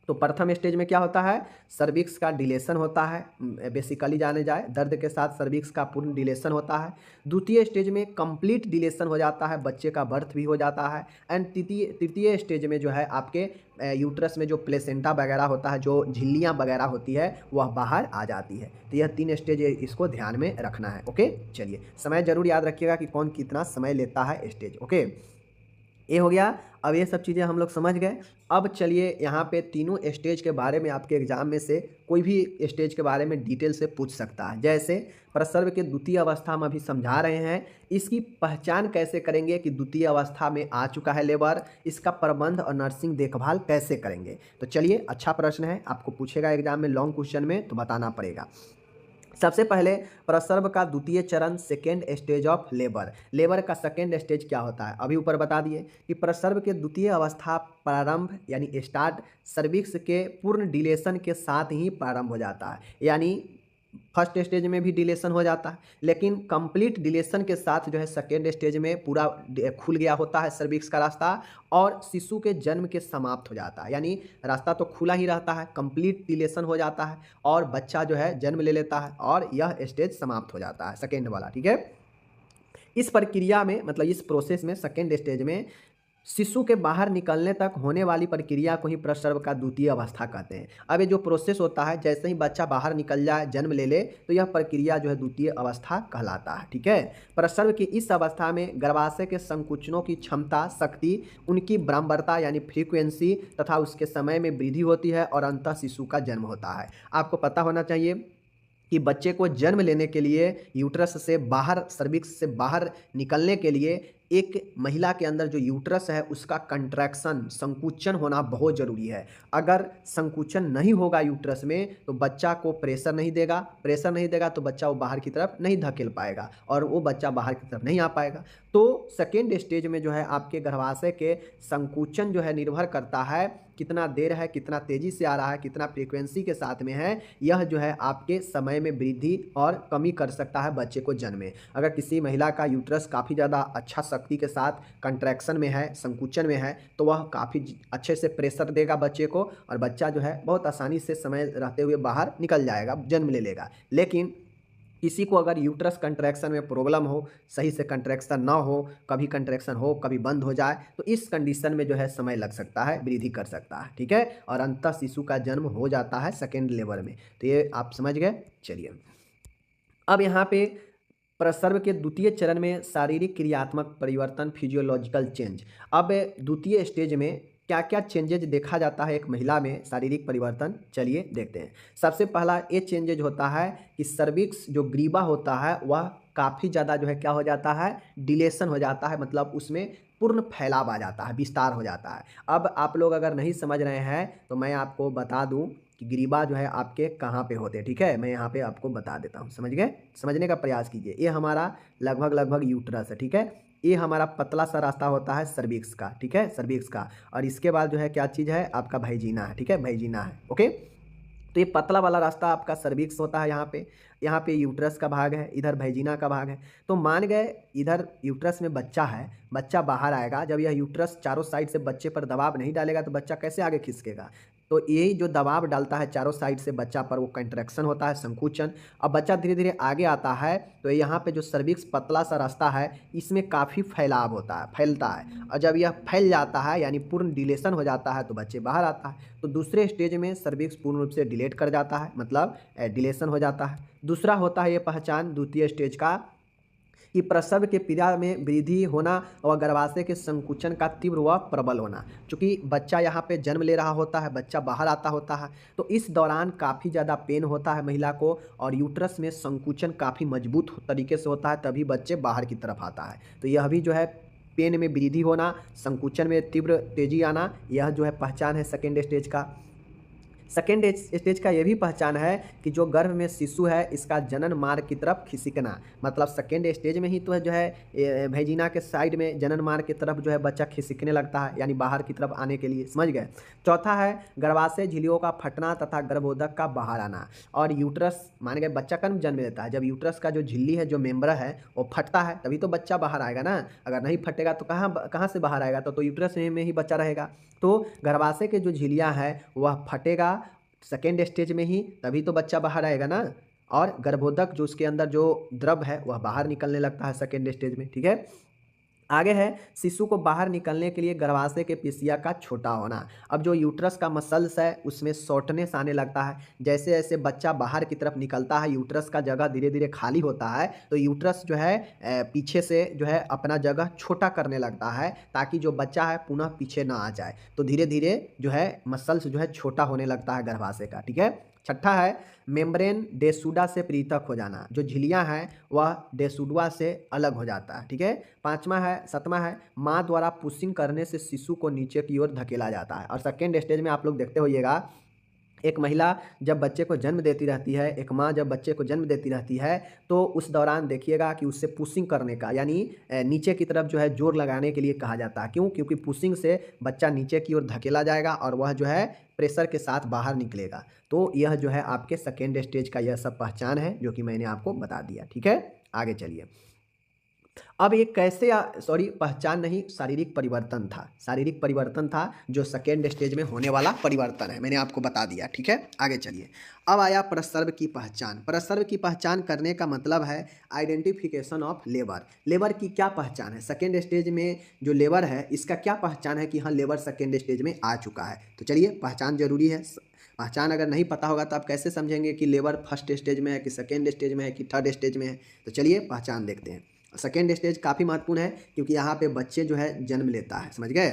तो प्रथम स्टेज में क्या होता है, सर्विक्स का डिलेशन होता है। बेसिकली जाने जाए दर्द के साथ सर्विक्स का पूर्ण डिलेशन होता है। द्वितीय स्टेज में कंप्लीट डिलेशन हो जाता है, बच्चे का बर्थ भी हो जाता है। एंड तृतीय स्टेज में जो है आपके यूट्रस में जो प्लेसेंटा वगैरह होता है, जो झिल्लियाँ वगैरह होती है, वह बाहर आ जाती है। तो यह 3 स्टेज इसको ध्यान में रखना है। ओके, चलिए समय जरूर याद रखिएगा कि कौन कितना समय लेता है स्टेज। ओके, ये हो गया। अब ये सब चीज़ें हम लोग समझ गए। अब चलिए यहाँ पे तीनों स्टेज के बारे में आपके एग्जाम में से कोई भी स्टेज के बारे में डिटेल से पूछ सकता है। जैसे प्रसव के द्वितीय अवस्था हम अभी समझा रहे हैं, इसकी पहचान कैसे करेंगे कि द्वितीय अवस्था में आ चुका है लेबर, इसका प्रबंध और नर्सिंग देखभाल कैसे करेंगे। तो चलिए, अच्छा प्रश्न है, आपको पूछेगा एग्जाम में लॉन्ग क्वेश्चन में, तो बताना पड़ेगा। सबसे पहले प्रसव का द्वितीय चरण second stage of labour. Labour का सेकेंड स्टेज क्या होता है, अभी ऊपर बता दिए कि प्रसव के द्वितीय अवस्था प्रारंभ यानी स्टार्ट सर्विक्स के पूर्ण डिलेशन के साथ ही प्रारंभ हो जाता है। यानी फर्स्ट स्टेज में भी डिलेशन हो जाता है, लेकिन कंप्लीट डिलेशन के साथ जो है सेकेंड स्टेज में पूरा खुल गया होता है सर्विक्स का रास्ता, और शिशु के जन्म के समाप्त हो जाता है। यानी रास्ता तो खुला ही रहता है, कंप्लीट डिलेशन हो जाता है और बच्चा जो है जन्म ले लेता है, और यह स्टेज समाप्त हो जाता है सेकेंड वाला। ठीक है, इस प्रक्रिया में मतलब इस प्रोसेस में सेकेंड स्टेज में शिशु के बाहर निकलने तक होने वाली प्रक्रिया को ही प्रसव का द्वितीय अवस्था कहते हैं। अब ये जो प्रोसेस होता है, जैसे ही बच्चा बाहर निकल जाए, जन्म ले ले, तो यह प्रक्रिया जो है द्वितीय अवस्था कहलाता है। ठीक है। प्रसव की इस अवस्था में गर्भाशय के संकुचनों की क्षमता, शक्ति, उनकी बारंबारता यानी फ्रीक्वेंसी तथा उसके समय में वृद्धि होती है और अंततः शिशु का जन्म होता है। आपको पता होना चाहिए कि बच्चे को जन्म लेने के लिए यूट्रस से बाहर, सर्विक्स से बाहर निकलने के लिए एक महिला के अंदर जो यूट्रस है उसका कंट्रैक्शन, संकुचन होना बहुत ज़रूरी है। अगर संकुचन नहीं होगा यूट्रस में तो बच्चा को प्रेशर नहीं देगा, प्रेशर नहीं देगा तो बच्चा वो बाहर की तरफ नहीं धकेल पाएगा और वो बच्चा बाहर की तरफ नहीं आ पाएगा। तो सेकेंड स्टेज में जो है आपके गर्भाशय के संकुचन जो है निर्भर करता है कितना देर है, कितना तेज़ी से आ रहा है, कितना फ्रीक्वेंसी के साथ में है। यह जो है आपके समय में वृद्धि और कमी कर सकता है बच्चे को जन्म में। अगर किसी महिला का यूट्रस काफ़ी ज़्यादा अच्छा शक्ति के साथ कंट्रैक्शन में है, संकुचन में है, तो वह काफ़ी अच्छे से प्रेशर देगा बच्चे को और बच्चा जो है बहुत आसानी से समय रहते हुए बाहर निकल जाएगा, जन्म ले लेगा। लेकिन किसी को अगर यूट्रस कंट्रैक्शन में प्रॉब्लम हो, सही से कंट्रैक्शन ना हो, कभी कंट्रैक्शन हो कभी बंद हो जाए, तो इस कंडीशन में जो है समय लग सकता है, वृद्धि कर सकता है। ठीक है। और अंततः शिशु का जन्म हो जाता है सेकेंड लेवल में। तो ये आप समझ गए। चलिए, अब यहाँ पे प्रसव के द्वितीय चरण में शारीरिक क्रियात्मक परिवर्तन, फिजियोलॉजिकल चेंज। अब द्वितीय स्टेज में क्या क्या चेंजेज देखा जाता है एक महिला में, शारीरिक परिवर्तन, चलिए देखते हैं। सबसे पहला ये चेंजेज होता है कि सर्विक्स जो ग्रीवा होता है वह काफ़ी ज़्यादा जो है क्या हो जाता है, डिलेशन हो जाता है, मतलब उसमें पूर्ण फैलाव आ जाता है, विस्तार हो जाता है। अब आप लोग अगर नहीं समझ रहे हैं तो मैं आपको बता दूं कि ग्रीवा जो है आपके कहाँ पे होते हैं। ठीक है, मैं यहाँ पे आपको बता देता हूँ, समझ गए, समझने का प्रयास कीजिए। ये हमारा लगभग यूट्रस है। ठीक है, ये हमारा पतला सा रास्ता होता है सर्विक्स का। ठीक है, सर्विक्स का। और इसके बाद जो है क्या चीज़ है, आपका वैजिना है। ठीक है, वैजिना है। ओके, तो ये पतला वाला रास्ता आपका सर्विक्स होता है। यहाँ पे यूट्रस का भाग है, इधर वैजिना का भाग है। तो मान गए इधर यूट्रस में बच्चा है, बच्चा बाहर आएगा। जब यह यूट्रस चारों साइड से बच्चे पर दबाव नहीं डालेगा तो बच्चा कैसे आगे खिसकेगा। तो यही जो दबाव डालता है चारों साइड से बच्चा पर, वो कंट्रैक्शन होता है, संकुचन। अब बच्चा धीरे धीरे आगे आता है तो यहाँ पे जो सर्विक्स पतला सा रास्ता है इसमें काफ़ी फैलाव होता है, फैलता है। और जब यह फैल जाता है यानी पूर्ण डिलेशन हो जाता है तो बच्चे बाहर आता है। तो दूसरे स्टेज में सर्विक्स पूर्ण रूप से डिलेट कर जाता है, मतलब डिलेशन हो जाता है। दूसरा होता है ये पहचान द्वितीय स्टेज का कि प्रसव के पीड़ा में वृद्धि होना और गर्भाशय के संकुचन का तीव्र व प्रबल होना। चूँकि बच्चा यहाँ पे जन्म ले रहा होता है, बच्चा बाहर आता होता है, तो इस दौरान काफ़ी ज़्यादा पेन होता है महिला को और यूट्रस में संकुचन काफ़ी मजबूत तरीके से होता है, तभी बच्चे बाहर की तरफ आता है। तो यह भी जो है पेन में वृद्धि होना, संकुचन में तीव्र तेजी आना, यह जो है पहचान है सेकेंड स्टेज का। सेकेंड स्टेज का यह भी पहचान है कि जो गर्भ में शिशु है इसका जनन मार्ग की तरफ खिसकना, मतलब सेकेंड स्टेज में ही तो है जो है वैजिना के साइड में जनन मार्ग की तरफ जो है बच्चा खिसकने लगता है, यानी बाहर की तरफ आने के लिए, समझ गए। चौथा है गर्भाशय झिल्लियों का फटना तथा गर्भोदक का बाहर आना। और यूट्रस, मान गए बच्चा कब जन्म लेता है, जब यूट्रस का जो झिल्ली है, जो मेम्बर है वो फटता है तभी तो बच्चा बाहर आएगा ना। अगर नहीं फटेगा तो कहाँ से बाहर आएगा, तो यूट्रस में ही बच्चा रहेगा। तो गर्भाशय के जो झिल्लियाँ हैं वह फटेगा सेकेंड स्टेज में ही, तभी तो बच्चा बाहर आएगा ना। और गर्भोदक जो उसके अंदर जो द्रव है वह बाहर निकलने लगता है सेकेंड स्टेज में। ठीक है, आगे है शिशु को बाहर निकलने के लिए गर्भाशय के पेशिया का छोटा होना। अब जो यूट्रस का मसल्स है उसमें शॉर्टनेस आने लगता है। जैसे जैसे बच्चा बाहर की तरफ निकलता है, यूट्रस का जगह धीरे धीरे खाली होता है, तो यूट्रस जो है पीछे से जो है अपना जगह छोटा करने लगता है ताकि जो बच्चा है पुनः पीछे ना आ जाए। तो धीरे धीरे जो है मसल्स जो है छोटा होने लगता है गर्भाशय का। ठीक है। छठा है मेम्ब्रेन डेसुडा से पृथक हो जाना, जो झिल्लियाँ हैं वह डेसुडा से अलग हो जाता है। ठीक है। सातवां है माँ द्वारा पुशिंग करने से शिशु को नीचे की ओर धकेला जाता है। और सेकेंड स्टेज में आप लोग देखते होइएगा, एक महिला जब बच्चे को जन्म देती रहती है, एक माँ जब बच्चे को जन्म देती रहती है, तो उस दौरान देखिएगा कि उससे पुशिंग करने का, यानी नीचे की तरफ जो है जोर लगाने के लिए कहा जाता है। क्यों? क्योंकि पुशिंग से बच्चा नीचे की ओर धकेला जाएगा और वह जो है प्रेशर के साथ बाहर निकलेगा। तो यह जो है आपके सेकेंड स्टेज का यह सब पहचान है जो कि मैंने आपको बता दिया। ठीक है, आगे चलिए। अब ये कैसे पहचान नहीं, शारीरिक परिवर्तन था, शारीरिक परिवर्तन था जो सेकेंड स्टेज में होने वाला परिवर्तन है, मैंने आपको बता दिया। ठीक है, आगे चलिए। अब आया प्रसर्व की पहचान। प्रसर्व की पहचान करने का मतलब है आइडेंटिफिकेशन ऑफ लेबर। लेबर की क्या पहचान है, सेकेंड स्टेज में जो लेबर है इसका क्या पहचान है कि हाँ लेबर सेकेंड स्टेज में आ चुका है। तो चलिए, पहचान जरूरी है। पहचान अगर नहीं पता होगा तो आप कैसे समझेंगे कि लेबर फर्स्ट स्टेज में है कि सेकेंड स्टेज में है कि थर्ड स्टेज में है। तो चलिए पहचान देखते हैं। सेकेंड स्टेज काफ़ी महत्वपूर्ण है क्योंकि यहाँ पे बच्चे जो है जन्म लेता है, समझ गए।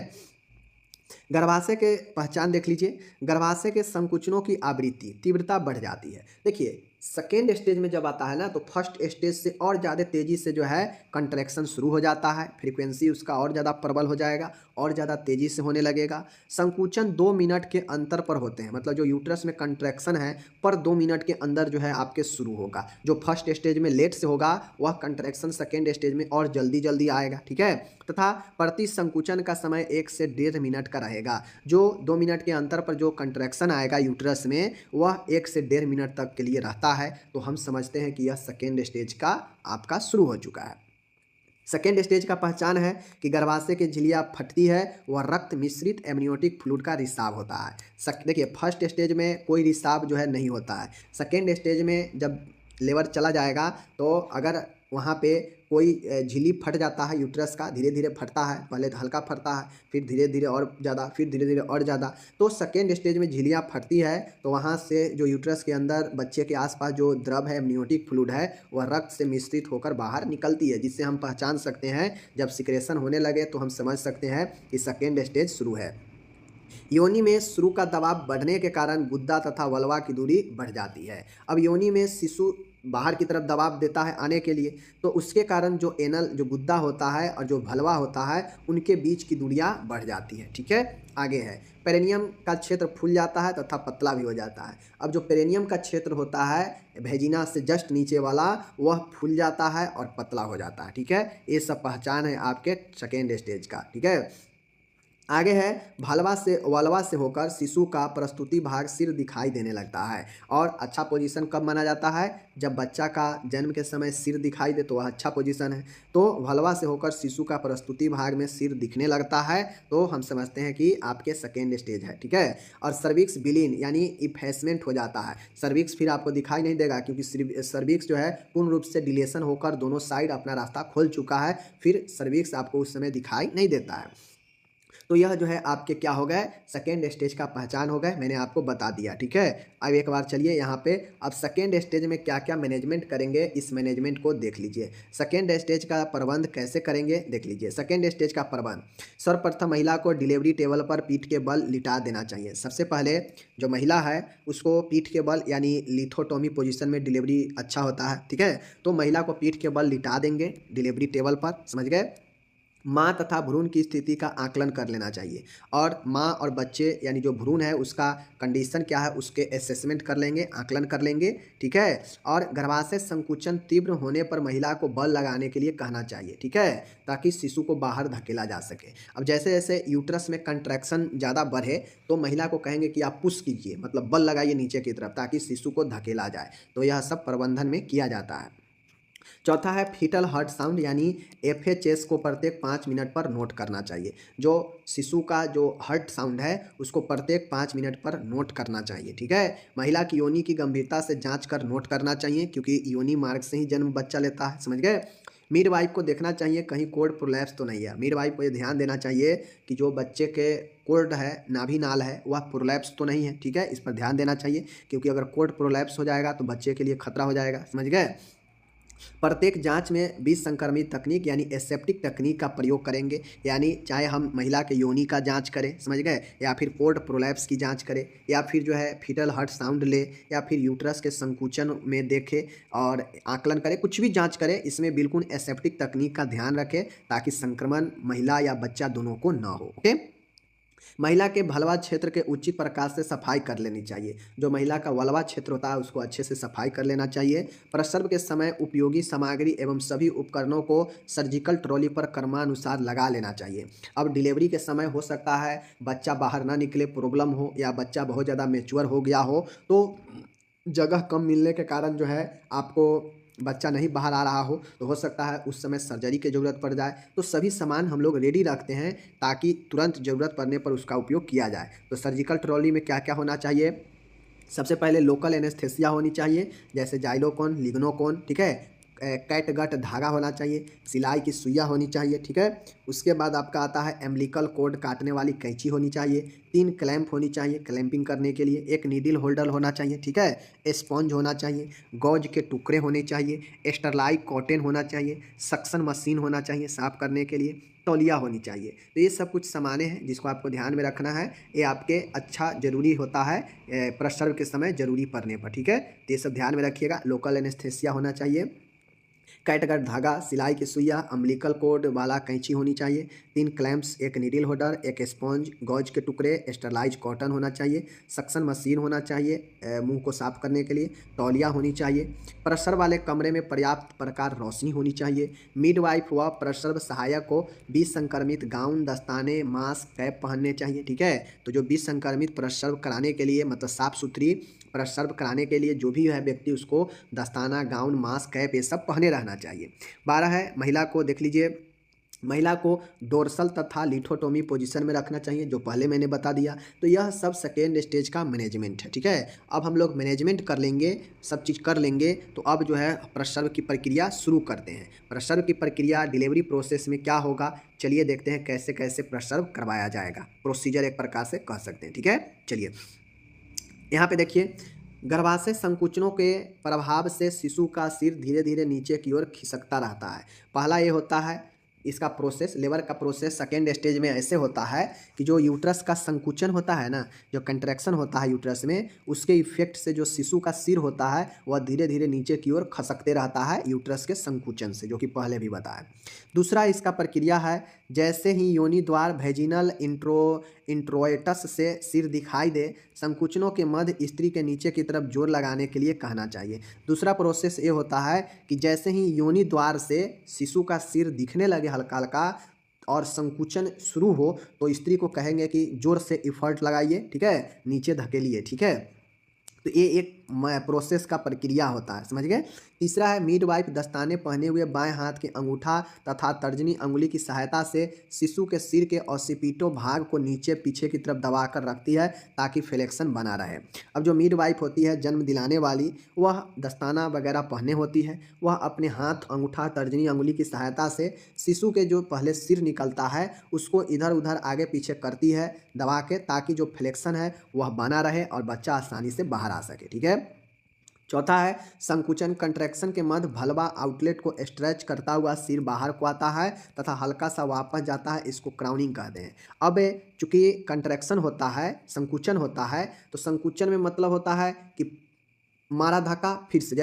गर्भाशय के पहचान देख लीजिए। गर्भाशय के संकुचनों की आवृत्ति तीव्रता बढ़ जाती है। देखिए, सेकेंड स्टेज में जब आता है ना तो फर्स्ट स्टेज से और ज़्यादा तेज़ी से जो है कंट्रैक्शन शुरू हो जाता है, फ्रीक्वेंसी उसका और ज़्यादा प्रबल हो जाएगा, और ज़्यादा तेज़ी से होने लगेगा। संकुचन 2 मिनट के अंतर पर होते हैं, मतलब जो यूट्रस में कंट्रैक्शन है पर 2 मिनट के अंदर जो है आपके शुरू होगा। जो फर्स्ट स्टेज में लेट से होगा वह कंट्रैक्शन सेकेंड स्टेज में और जल्दी जल्दी आएगा। ठीक है, तथा प्रति संकुचन का समय 1 से 1.5 मिनट का रहेगा। जो 2 मिनट के अंतर पर जो कंट्रैक्शन आएगा यूट्रस में वह 1 से 1.5 मिनट तक के लिए रहता है। तो हम समझते हैं कि यह सेकेंड स्टेज का आपका शुरू हो चुका है। सेकेंड स्टेज का पहचान है कि गर्भाशय की झिल्लियाँ फटती है, वह रक्त मिश्रित एमनियोटिक फ्लूइड का रिसाव होता है। देखिए, फर्स्ट स्टेज में कोई रिसाव जो है नहीं होता है। सेकेंड स्टेज में जब लेबर चला जाएगा तो अगर वहाँ पे कोई झिल्ली फट जाता है यूट्रस का, धीरे धीरे फटता है, पहले तो हल्का फटता है, फिर धीरे धीरे और ज़्यादा, फिर धीरे धीरे और ज़्यादा। तो सेकेंड स्टेज में झिल्लियाँ फटती है तो वहाँ से जो यूट्रस के अंदर बच्चे के आसपास जो द्रव है, एमनियोटिक फ्लूइड है, वह रक्त से मिश्रित होकर बाहर निकलती है, जिससे हम पहचान सकते हैं जब सिक्रेशन होने लगे तो हम समझ सकते हैं कि सेकेंड स्टेज शुरू है। योनि में शुरू का दबाव बढ़ने के कारण गुद्दा तथा वल्वा की दूरी बढ़ जाती है। अब योनि में शिशु बाहर की तरफ दबाव देता है आने के लिए, तो उसके कारण जो एनल जो गुद्दा होता है और जो भलवा होता है उनके बीच की दूरियां बढ़ जाती है। ठीक है, आगे है पेरिनियम का क्षेत्र फूल जाता है तथा पतला भी हो जाता है। अब जो पेरिनियम का क्षेत्र होता है वेजिना से जस्ट नीचे वाला, वह फूल जाता है और पतला हो जाता है। ठीक है, ये सब पहचान है आपके सेकेंड स्टेज का। ठीक है, आगे है वल्वा से होकर शिशु का प्रस्तुति भाग सिर दिखाई देने लगता है। और अच्छा पोजीशन कब माना जाता है, जब बच्चा का जन्म के समय सिर दिखाई दे तो वह अच्छा पोजीशन है। तो वल्वा से होकर शिशु का प्रस्तुति भाग में सिर दिखने लगता है तो हम समझते हैं कि आपके सेकेंड स्टेज है। ठीक है, और सर्विक्स विलीन यानी इफेसमेंट हो जाता है। सर्विक्स फिर आपको दिखाई नहीं देगा क्योंकि सर्विक्स जो है पूर्ण रूप से डिलेशन होकर दोनों साइड अपना रास्ता खोल चुका है, फिर सर्विक्स आपको उस समय दिखाई नहीं देता है। तो यह जो है आपके क्या हो गए, सेकेंड स्टेज का पहचान हो गए, मैंने आपको बता दिया। ठीक है, अब एक बार चलिए यहाँ पे अब सेकेंड स्टेज में क्या क्या मैनेजमेंट करेंगे, इस मैनेजमेंट को देख लीजिए। सेकेंड स्टेज का प्रबंध कैसे करेंगे देख लीजिए। सेकेंड स्टेज का प्रबंध, सर्वप्रथम महिला को डिलीवरी टेबल पर पीठ के बल लिटा देना चाहिए। सबसे पहले जो महिला है उसको पीठ के बल यानी लिथोटोमी पोजिशन में डिलीवरी अच्छा होता है। ठीक है, तो महिला को पीठ के बल लिटा देंगे डिलीवरी टेबल पर, समझ गए। माँ तथा भ्रूण की स्थिति का आकलन कर लेना चाहिए और माँ और बच्चे यानी जो भ्रूण है उसका कंडीशन क्या है उसके असेसमेंट कर लेंगे, आकलन कर लेंगे। ठीक है, और गर्भाशय संकुचन तीव्र होने पर महिला को बल लगाने के लिए कहना चाहिए। ठीक है, ताकि शिशु को बाहर धकेला जा सके। अब जैसे जैसे यूट्रस में कंट्रैक्शन ज़्यादा बढ़े तो महिला को कहेंगे कि आप पुश कीजिए, मतलब बल लगाइए नीचे की तरफ ताकि शिशु को धकेला जाए। तो यह सब प्रबंधन में किया जाता है। चौथा है फीटल हार्ट साउंड यानी एफएचएस को प्रत्येक 5 मिनट पर नोट करना चाहिए। जो शिशु का जो हार्ट साउंड है उसको प्रत्येक 5 मिनट पर नोट करना चाहिए। ठीक है, महिला की योनि की गंभीरता से जांच कर नोट करना चाहिए क्योंकि योनि मार्ग से ही जन्म बच्चा लेता है, समझ गए। मिडवाइफ को देखना चाहिए कहीं कोर्ड प्रोलैप्स तो नहीं है। मिडवाइफ को ये ध्यान देना चाहिए कि जो बच्चे के कोर्ड है, नाभि नाल है, वह प्रोलैप्स तो नहीं है। ठीक है, इस पर ध्यान देना चाहिए क्योंकि अगर कोर्ड प्रोलैप्स हो जाएगा तो बच्चे के लिए खतरा हो जाएगा, समझ गए। प्रत्येक जांच में बीज संक्रमित तकनीक यानी एसेप्टिक तकनीक का प्रयोग करेंगे, यानी चाहे हम महिला के योनि का जांच करें, समझ गए, या फिर कोर्ड प्रोलैप्स की जांच करें, या फिर जो है फीटल हार्ट साउंड ले, या फिर यूट्रस के संकुचन में देखें और आकलन करें, कुछ भी जांच करें, इसमें बिल्कुल एसेप्टिक तकनीक का ध्यान रखें ताकि संक्रमण महिला या बच्चा दोनों को न हो। ओके, महिला के भलवा क्षेत्र के उचित प्रकार से सफाई कर लेनी चाहिए। जो महिला का वल्वा क्षेत्र होता है उसको अच्छे से सफाई कर लेना चाहिए। प्रसव के समय उपयोगी सामग्री एवं सभी उपकरणों को सर्जिकल ट्रॉली पर क्रमानुसार लगा लेना चाहिए। अब डिलीवरी के समय हो सकता है बच्चा बाहर ना निकले, प्रॉब्लम हो, या बच्चा बहुत ज़्यादा मैच्योर हो गया हो तो जगह कम मिलने के कारण जो है आपको बच्चा नहीं बाहर आ रहा हो तो हो सकता है उस समय सर्जरी की ज़रूरत पड़ जाए। तो सभी सामान हम लोग रेडी रखते हैं ताकि तुरंत ज़रूरत पड़ने पर उसका उपयोग किया जाए। तो सर्जिकल ट्रॉली में क्या क्या होना चाहिए? सबसे पहले लोकल एनेस्थेसिया होनी चाहिए, जैसे जाइलोकॉन, लिग्नोकॉन, ठीक है। कैटगट धागा होना चाहिए, सिलाई की सुइया होनी चाहिए, ठीक है। उसके बाद आपका आता है एम्बिलिकल कॉर्ड काटने वाली कैंची होनी चाहिए, 3 क्लैंप होनी चाहिए क्लैंपिंग करने के लिए, एक नीडल होल्डर होना चाहिए, ठीक है। स्पंज होना चाहिए, गॉज के टुकड़े होने चाहिए, स्टरलाइट कॉटन होना चाहिए, सक्शन मशीन होना चाहिए साफ़ करने के लिए, तौलिया होनी चाहिए। तो ये सब कुछ सामानें हैं जिसको आपको ध्यान में रखना है। ये आपके अच्छा ज़रूरी होता है प्रसव के समय ज़रूरी पड़ने पर, ठीक है। तो ये सब ध्यान में रखिएगा। लोकल एनेस्थेसिया होना चाहिए, कैटगट धागा, सिलाई की सुइया, अम्बिलिकल कॉर्ड वाला कैंची होनी चाहिए, 3 क्लैंप्स, एक नीडल होल्डर, एक स्पंज, गॉज के टुकड़े, स्टरलाइज कॉटन होना चाहिए, सक्शन मशीन होना चाहिए मुंह को साफ करने के लिए, तौलिया होनी चाहिए। प्रसव वाले कमरे में पर्याप्त प्रकार रोशनी होनी चाहिए। मिडवाइफ व प्रसव सहायक को विसंक्रमित गाउन, दस्ताने, मास्क, कैप पहनने चाहिए, ठीक है। तो जो विसंक्रमित प्रसव कराने के लिए मतलब साफ सुथरी प्रसव कराने के लिए जो भी है व्यक्ति उसको दस्ताना, गाउन, मास्क, कैप ये सब पहने रहना चाहिए। 12 है महिला को देख लीजिए, महिला को डोर्सल तथा लिथोटोमी पोजीशन में रखना चाहिए, जो पहले मैंने बता दिया। तो यह सब सेकेंड स्टेज का मैनेजमेंट है, ठीक है। अब हम लोग मैनेजमेंट कर लेंगे, सब चीज़ कर लेंगे, तो अब जो है प्रसव की प्रक्रिया शुरू करते हैं। प्रसव की प्रक्रिया डिलीवरी प्रोसेस में क्या होगा, चलिए देखते हैं कैसे कैसे प्रसव करवाया जाएगा। प्रोसीजर एक प्रकार से कह सकते हैं, ठीक है। चलिए यहाँ पे देखिए, गर्भाशय संकुचनों के प्रभाव से शिशु का सिर धीरे धीरे नीचे की ओर खिसकता रहता है। पहला ये होता है इसका प्रोसेस, लेबर का प्रोसेस सेकेंड स्टेज में ऐसे होता है कि जो यूट्रस का संकुचन होता है ना, जो कंट्रैक्शन होता है यूट्रस में, उसके इफेक्ट से जो शिशु का सिर होता है वह धीरे धीरे नीचे की ओर खसकते रहता है यूट्रस के संकुचन से, जो कि पहले भी बताया। दूसरा इसका प्रक्रिया है, जैसे ही योनि द्वार वेजिनल इंट्रोइटस से सिर दिखाई दे, संकुचनों के मध्य स्त्री के नीचे की तरफ जोर लगाने के लिए कहना चाहिए। दूसरा प्रोसेस ये होता है कि जैसे ही योनि द्वार से शिशु का सिर दिखने लगे हल्का हल्का और संकुचन शुरू हो तो स्त्री को कहेंगे कि जोर से इफर्ट लगाइए, ठीक है, नीचे धकेलिए, ठीक है। तो ये एक प्रोसेस का प्रक्रिया होता है, समझ गए। तीसरा है मिडवाइफ दस्ताने पहने हुए बाएं हाथ के अंगूठा तथा तर्जनी अंगुली की सहायता से शिशु के सिर के ऑसिपिटो भाग को नीचे पीछे की तरफ दबाकर रखती है ताकि फ्लेक्शन बना रहे। अब जो मिडवाइफ होती है जन्म दिलाने वाली, वह दस्ताना वगैरह पहने होती है, वह अपने हाथ, अंगूठा, तर्जनी अंगुली की सहायता से शिशु के जो पहले सिर निकलता है उसको इधर उधर आगे पीछे करती है दबा के, ताकि जो फ्लेक्शन है वह बना रहे और बच्चा आसानी से बाहर आ सके, ठीक है। चौथा है संकुचन, कंट्रैक्शन के मध्य भलवा आउटलेट को स्ट्रेच करता हुआ सिर बाहर को आता है तथा हल्का सा वापस जाता है, इसको क्राउनिंग कहते हैं। अब चूंकि कंट्रैक्शन होता है, संकुचन होता है, तो संकुचन में मतलब होता है कि मारा धक्का फिर से,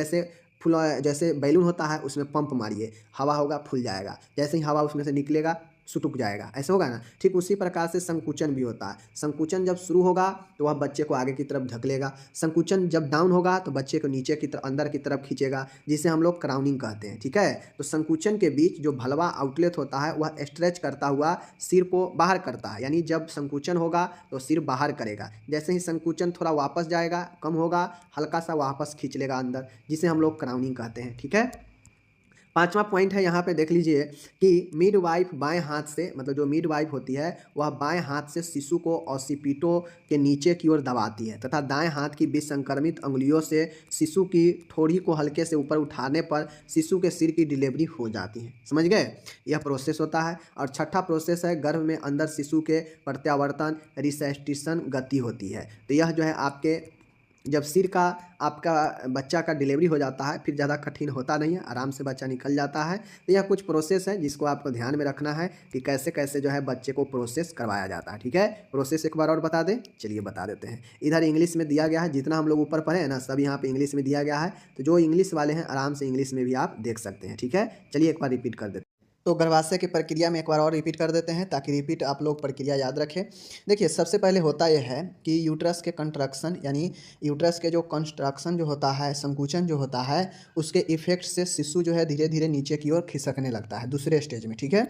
जैसे बैलून होता है उसमें पंप मारिए, हवा होगा फूल जाएगा, जैसे ही हवा उसमें से निकलेगा सुटुक जाएगा, ऐसे होगा ना। ठीक उसी प्रकार से संकुचन भी होता है। संकुचन जब शुरू होगा तो वह बच्चे को आगे की तरफ धकेलेगा, संकुचन जब डाउन होगा तो बच्चे को नीचे की तरफ, अंदर की तरफ खींचेगा, जिसे हम लोग क्राउनिंग कहते हैं, ठीक है। तो संकुचन के बीच जो भलवा आउटलेट होता है वह स्ट्रेच करता हुआ सिर को बाहर करता है, यानी जब संकुचन होगा तो सिर बाहर करेगा, जैसे ही संकुचन थोड़ा वापस जाएगा, कम होगा, हल्का सा वापस खींच लेगा अंदर, जिसे हम लोग क्राउनिंग कहते हैं, ठीक है। पांचवा पॉइंट है, यहाँ पे देख लीजिए कि मिडवाइफ बाएं हाथ से, मतलब जो मिडवाइफ होती है वह बाएं हाथ से शिशु को ऑसिपिटो के नीचे की ओर दबाती है तथा दाएं हाथ की विसंक्रमित अंगुलियों से शिशु की ठोड़ी को हल्के से ऊपर उठाने पर शिशु के सिर की डिलीवरी हो जाती है, समझ गए। यह प्रोसेस होता है। और छठा प्रोसेस है गर्भ में अंदर शिशु के प्रत्यावर्तन, रिसेस्टेशन गति होती है। तो यह जो है आपके जब सिर का आपका बच्चा का डिलीवरी हो जाता है फिर ज़्यादा कठिन होता नहीं है, आराम से बच्चा निकल जाता है। तो यह कुछ प्रोसेस है जिसको आपको ध्यान में रखना है कि कैसे कैसे जो है बच्चे को प्रोसेस करवाया जाता है, ठीक है। प्रोसेस एक बार और बता दें, चलिए बता देते हैं। इधर इंग्लिश में दिया गया है, जितना हम लोग ऊपर पढ़े हैं ना सब यहाँ पे इंग्लिश में दिया गया है, तो जो इंग्लिश वाले हैं आराम से इंग्लिश में भी आप देख सकते हैं, ठीक है। चलिए एक बार रिपीट कर देते हैं। तो गर्भाशय की प्रक्रिया में एक बार और रिपीट कर देते हैं ताकि रिपीट आप लोग प्रक्रिया याद रखें। देखिए सबसे पहले होता यह है कि यूट्रस के कंट्रक्शन, यानी यूट्रस के जो कंस्ट्रक्शन जो होता है, संकुचन जो होता है, उसके इफेक्ट से शिशु जो है धीरे धीरे नीचे की ओर खिसकने लगता है दूसरे स्टेज में, ठीक है।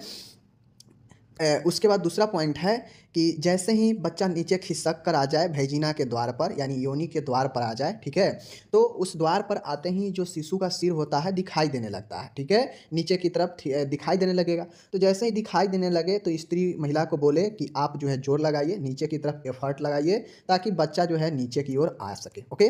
उसके बाद दूसरा पॉइंट है कि जैसे ही बच्चा नीचे खिसक कर आ जाए भेजिना के द्वार पर, यानी योनि के द्वार पर आ जाए, ठीक है, तो उस द्वार पर आते ही जो शिशु का सिर होता है दिखाई देने लगता है, ठीक है, नीचे की तरफ दिखाई देने लगेगा। तो जैसे ही दिखाई देने लगे तो स्त्री महिला को बोले कि आप जो है जोर लगाइए, नीचे की तरफ एफर्ट लगाइए, ताकि बच्चा जो है नीचे की ओर आ सके। ओके।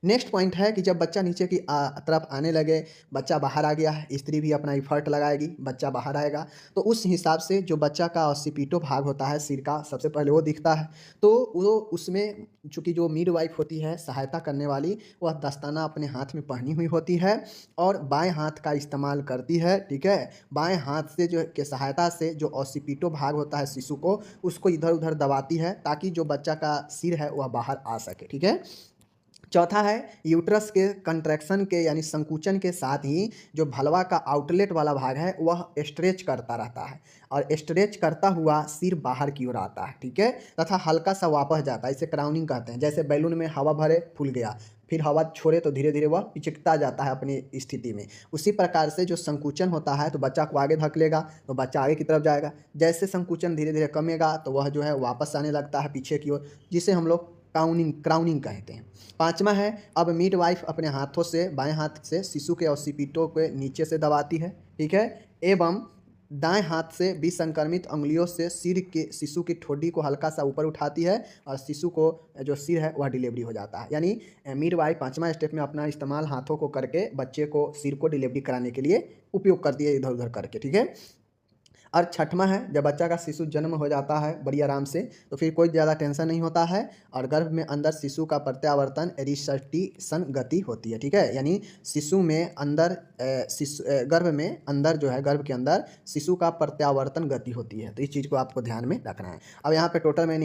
नेक्स्ट पॉइंट है कि जब बच्चा नीचे की तरफ आने लगे, बच्चा बाहर आ गया है, स्त्री भी अपना इफर्ट लगाएगी, बच्चा बाहर आएगा, तो उस हिसाब से जो बच्चा का ऑसिपिटो भाग होता है सिर का, सबसे पहले वो दिखता है। तो वो उसमें चूँकि जो मिडवाइफ होती है सहायता करने वाली, वह दस्ताना अपने हाथ में पहनी हुई होती है और बाएं हाथ का इस्तेमाल करती है, ठीक है। बाएं हाथ से जो के सहायता से जो ऑसिपिटो भाग होता है शिशु को, उसको इधर उधर दबाती है, ताकि जो बच्चा का सिर है वह बाहर आ सके, ठीक है। चौथा है यूट्रस के कंट्रैक्शन के यानी संकुचन के साथ ही जो भलवा का आउटलेट वाला भाग है वह स्ट्रेच करता रहता है, और स्ट्रेच करता हुआ सिर बाहर की ओर आता है, ठीक है, तथा हल्का सा वापस जाता है। इसे क्राउनिंग कहते हैं। जैसे बैलून में हवा भरे फूल गया, फिर हवा छोड़े तो धीरे धीरे वह पिचकता जाता है अपनी स्थिति में। उसी प्रकार से जो संकुचन होता है तो बच्चा को आगे धकेलेगा तो बच्चा आगे की तरफ जाएगा। जैसे संकुचन धीरे धीरे कमेगा तो वह जो है वापस आने लगता है पीछे की ओर, जिसे हम लोग क्राउनिंग कहते हैं। पांचवा है, अब मिडवाइफ अपने हाथों से बाएं हाथ से शिशु के ऑसिपिटो के नीचे से दबाती है, ठीक है, एवं दाएं हाथ से विसंक्रमित अंगुलियों से सिर के शिशु की ठोडी को हल्का सा ऊपर उठाती है, और शिशु को जो सिर है वह डिलीवरी हो जाता है। यानी मिडवाइफ पांचवा स्टेप में अपना इस्तेमाल हाथों को करके बच्चे को सिर को डिलीवरी कराने के लिए उपयोग करती है, इधर उधर करके, ठीक है। और छठवां है, जब बच्चा का शिशु जन्म हो जाता है बड़ी आराम से, तो फिर कोई ज़्यादा टेंशन नहीं होता है, और गर्भ में अंदर शिशु का प्रत्यावर्तन रिसर्टिसन गति होती है, ठीक है। यानी शिशु में अंदर गर्भ में अंदर जो है, गर्भ के अंदर शिशु का प्रत्यावर्तन गति होती है। तो इस चीज़ को आपको ध्यान में रखना है। अब यहाँ पे टोटल मैंने